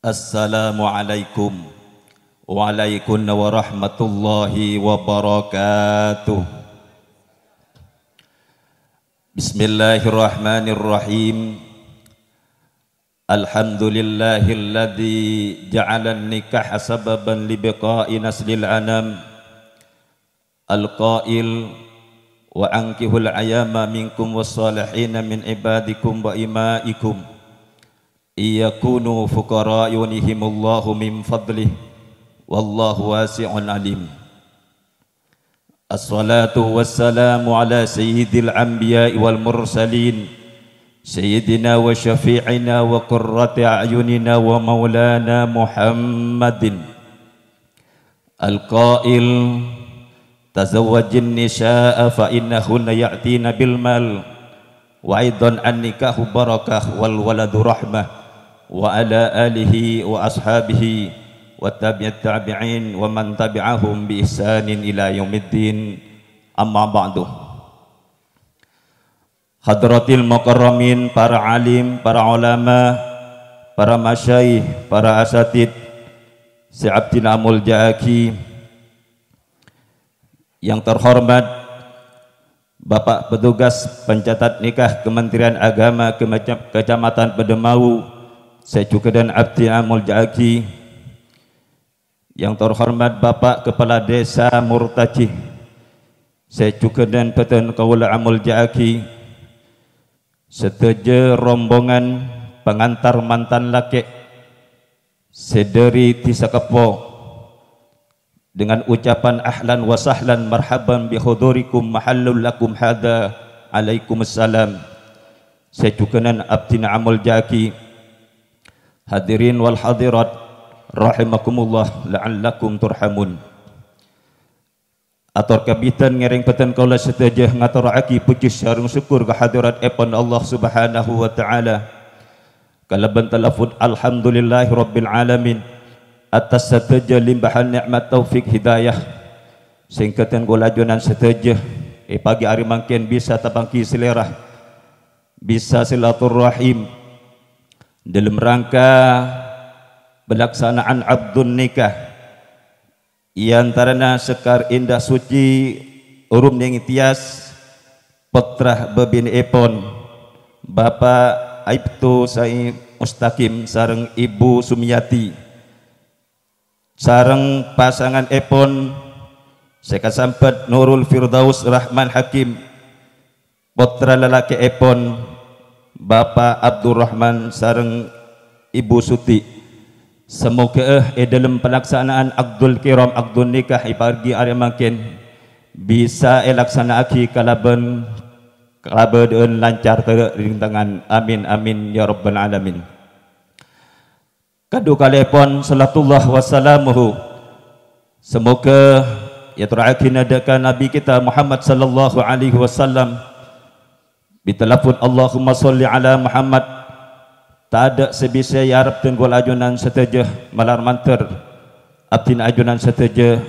Assalamualaikum warahmatullahi wabarakatuh. Bismillahirrahmanirrahim. Alhamdulillahilladzi ja'ala an-nikaha sababan libiqa'i naslil anam. Al-qail wa ankihul ayama minkum wassalihina min ibadikum wa imaikum iyakunu fuqara yunihimullahu min fadlih wallahu wasi'un alim. Assalatu wassalamu ala sayyidil anbiya'i wal mursalin sayyidina wa syafi'ina wa qurrati a'yunina wa maulana Muhammadin al-qail tazawwajin nisa'a fa innahunna ya'tina bil mal wa aidan an-nikahu barakah wal waladu rahmah wa ala alihi wa ashabihi wa tabi'at tabi'in wa man tabi'ahum bi ihsanin ila yaumiddin. Amma ba'du. Hadratil mukarramin, para alim, para ulama, para masyayikh, para asatid, Si Abdin Amul Jaaki, yang terhormat Bapak petugas pencatat nikah Kementerian Agama Kecamatan Pedemau, saya juga dan Abdi Amul Jaaki, yang terhormat Bapak Kepala Desa Murtaji, saya juga dan Peten Kaula Amul Jaaki, seteja rombongan pengantar mantan laki sederi Tisakepo, dengan ucapan ahlan wa sahlan marhaban bihudurikum mahallul lakum hadha alaikumussalam. Saya juga dan Abdi Amul Jaaki. Hadirin wal hadirat rahimakumullah la'allakum turhamun. Atur kabitan ngereng peten kaula setajah ngatur aki puji sareng syukur kehadirat epon Allah Subhanahu wa taala. Kalaban talafud alhamdulillahi rabbil alamin atas setajah limbahan nikmat taufik hidayah singkatan golajonan setajah pagi hari mangken bisa tabangki selera, bisa silaturrahim dalam rangka pelaksanaan abdun nikah iantarana sekar indah suci urum yang tias putrah bebin epon Bapak Aibtu Sai Mustaqim sareng Ibu Sumiyati sareng pasangan epon sekasampat Nurul Firdaus Rahman Hakim, putra lelaki epon Bapak Abdurrahman sareng Ibu Suti. Semoga dalam pelaksanaan Akdul Kiram Akdul Nikah pagi hari makin bisa elaksanaaki kalaban lancar terintangan. Amin amin ya rabbal alamin. Kadu kalepon salatullah wassalamuhu, semoga ya terakhir nadakan Nabi kita Muhammad sallallahu alaihi wasallam bitelapun Allahumma salli ala Muhammad. Tak ada sebisa ya Rab dan gol ajunan setajah malar manter abdin ajunan setajah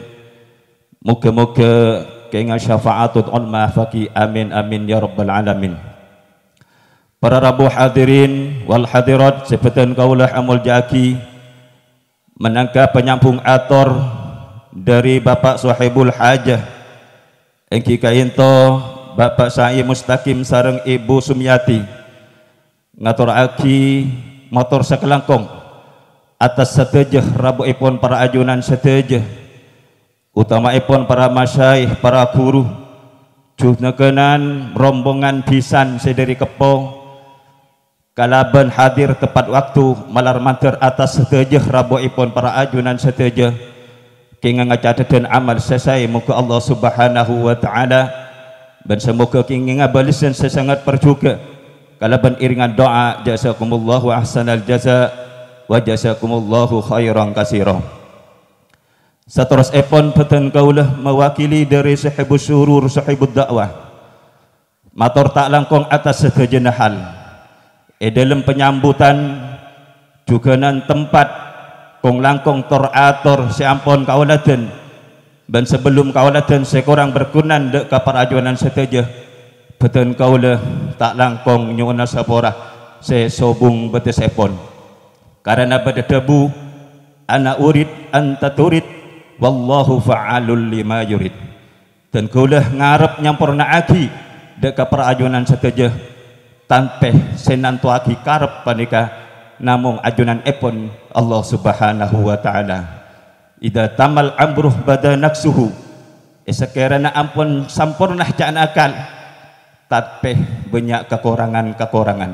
muka-muka keingat syafaatut on ma'afaki. Amin amin ya rabbal alamin. Para rabu hadirin wal hadirat sepetan kaulah Amul Jaaki menangka penyambung ator dari Bapak Sahibul Hajah engki kainto Bapak Sai Mustaqim sareng Ibu Sumiyati ngatur aki motor sekelangkong atas setejah rabu ipon para ajunan setejah utama ipon para masyayikh para guru juhnekenan rombongan pisan sederi kepo kalaban hadir tepat waktu malar manter atas setejah rabu ipon para ajunan setejah kinga ngacadadan amal selesai muka Allah Subhanahu wa taala. Dan semoga kini ngabalisan sesangat perjuga kalaban iringan doa jazakumullahu ahsanal jaza wa jazakumullahu khairan kasira. Saterus epon peten kaulah mewakili dari sahibus surur sahibud dakwah matur tak langkong atas sejenak hal dalam penyambutan juga nan tempat kong langkong torator seampun kauladen. Dan sebelum kauladan sekurang berkunan dek kapar ajuanan setajah beten kaulah tak langkong nyuna sapora se sobung betes epon karena pada debu ana urid anta turid wallahu fa'alul lima yurid. Dan kaulah ngarep nyampurna aki deka perajunan seteja tanpa senantu aki karep panika namung ajunan epon Allah subhanahu wa ta'ala. Ida tamal amruh badanaksuhu sekiranya ampun sampurnah jaan akal tatpeh banyak kekurangan-kekurangan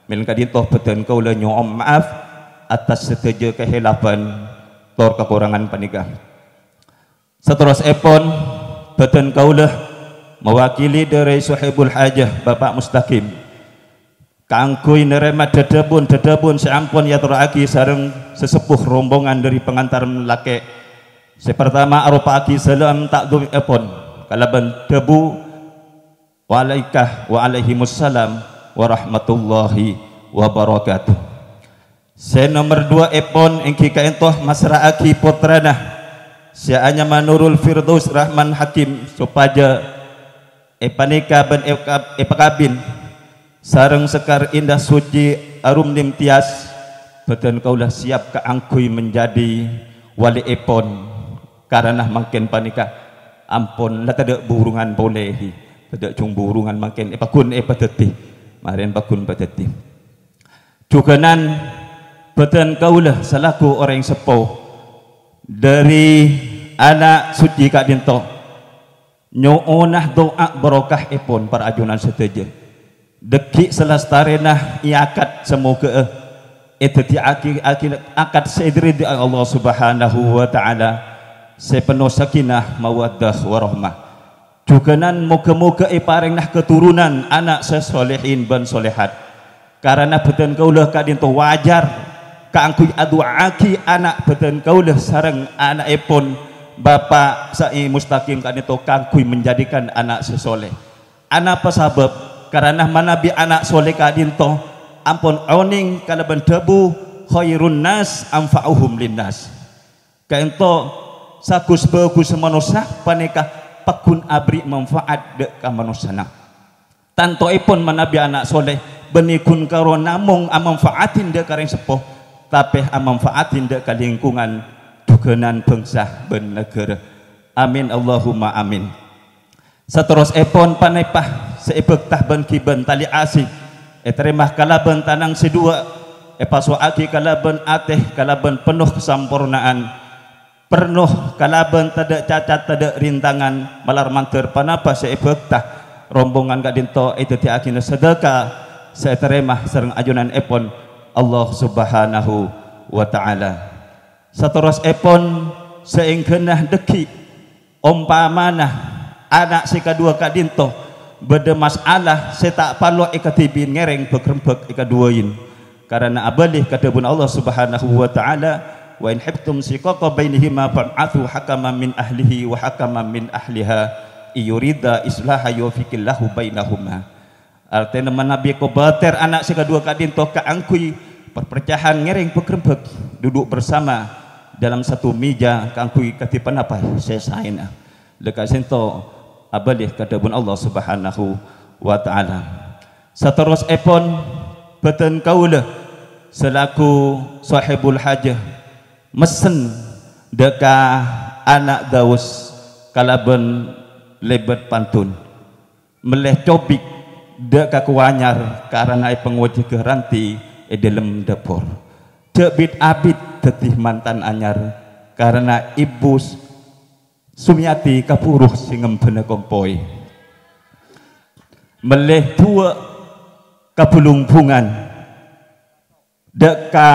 milka dintoh beten kaulah nyu'om maaf atas seteja kehilapan tor kekurangan panikah. Seterus epon beten kaulah mewakili dari sahibul hajah Bapak Mustaqim kangkui nerema dedebun seampun ya teraki sareng sesepuh rombongan dari pengantar laki. Sepertama arupa aki salam takdum epon kalaban debu walaikah wa alaihimussalam warahmatullahi wabarakatuh. Se nomor 2 epon engki kaentoh masra aki putrana sianya manurul firdaus rahman hakim supaya epanika ben epakabin sareng sekar indah suci arum nim tias beten kaulah siap keangkui menjadi wali epon karena makin panika ampun lah tidak burungan boleh tidak cung burungan makin epakun epateti marin pakun pateti cukanan beten kaulah selaku orang sepuh dari anak suci kak dinto nyoonah doa barokah epon para ajunan seteja deki selastarenah iakat semoga itu akad seidri di Allah subhanahu wa ta'ala sepenuh sakinah mawaddah warahmah juganan moga-moga iparing nah keturunan anak sesolehin ban solehat karena beten kaulah kadinto wajar kaangkuy adu aki anak beten kaulah sareng anak epon Bapak Sai Mustaqim kadinto kaangkuy menjadikan anak sesoleh anak pasabab karena manabi anak soleh kadinto ampun oning kalaban debu khairun nas anfa'uhum linnas kaento sakus bagus manusia panika pakun abri manfaat dek ka manusana tanto ipun manabi anak soleh benikun karo namung amanfaatin dek kareng sepuh tapi amanfaatin dek ka lingkungan dugenan bangsa ben negara amin Allahumma amin. Seterus epon panepah seibek ben kiben tali asih terima kalaban tanang sedua epaswaaki kalaban ateh kalaban penuh kesampurnaan penuh kalaban tidak cacat tidak rintangan malar manter panapa seibek tah rombongan kadinto itu tiakina sedekah saya terima sereng ajunan epon Allah subhanahu wa ta'ala. Seterus epon seingkenah deki umpamana anak si kedua kadinto beda masalah saya tak palo ikatibin ngereng bekrempek ikaduain karena abalih kadabun Allah subhanahu wa ta'ala wa in hibtum siqaqa bainihima fa'athu hakaman min ahlihi wa hakaman min ahliha iyurida islaha yufiqillahu bainahuma. Artinya menabi ko bater anak si kedua kadinto kaangkui perpecahan ngereng bekrempek duduk bersama dalam satu meja kaangkui katipan apa sesaina dekat sento abalih kadabun Allah subhanahu wa ta'ala. Seterus epon beten kaulah selaku sahibul hajah mesen deka anak daus kalaben lebet pantun meleh cobik deka kuanyar karena penguji keranti dalam dapur debit abid tetih mantan anyar karena ibu Sumiati kapuruh singem bena kompoi meleh tua kabulungpungan deka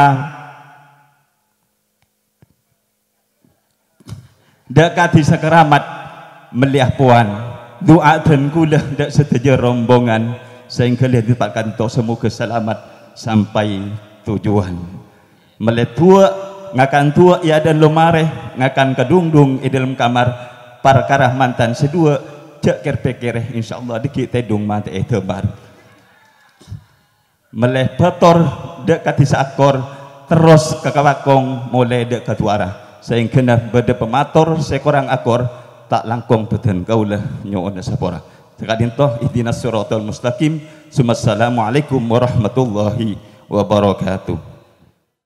di sakaramat meliah puan doa dan kulah dak seteja rombongan sehingga lihat dipakkan to semoga selamat sampai tujuan meleh tua ngakan tua ia dan lomareh ngakan kedungdung di dalam kamar perkara mantan sedua cek kerpe-kereh insyaallah dikit tedung mate tebar meleh petor dek katisa akor terus ke kawakong mulai dek katuara sehingga beda pemator sekorang akor tak langkong beten kaulah nyoon sapora sekadin toh ihdinas siratal mustaqim. Assalamualaikum warahmatullahi wabarakatuh.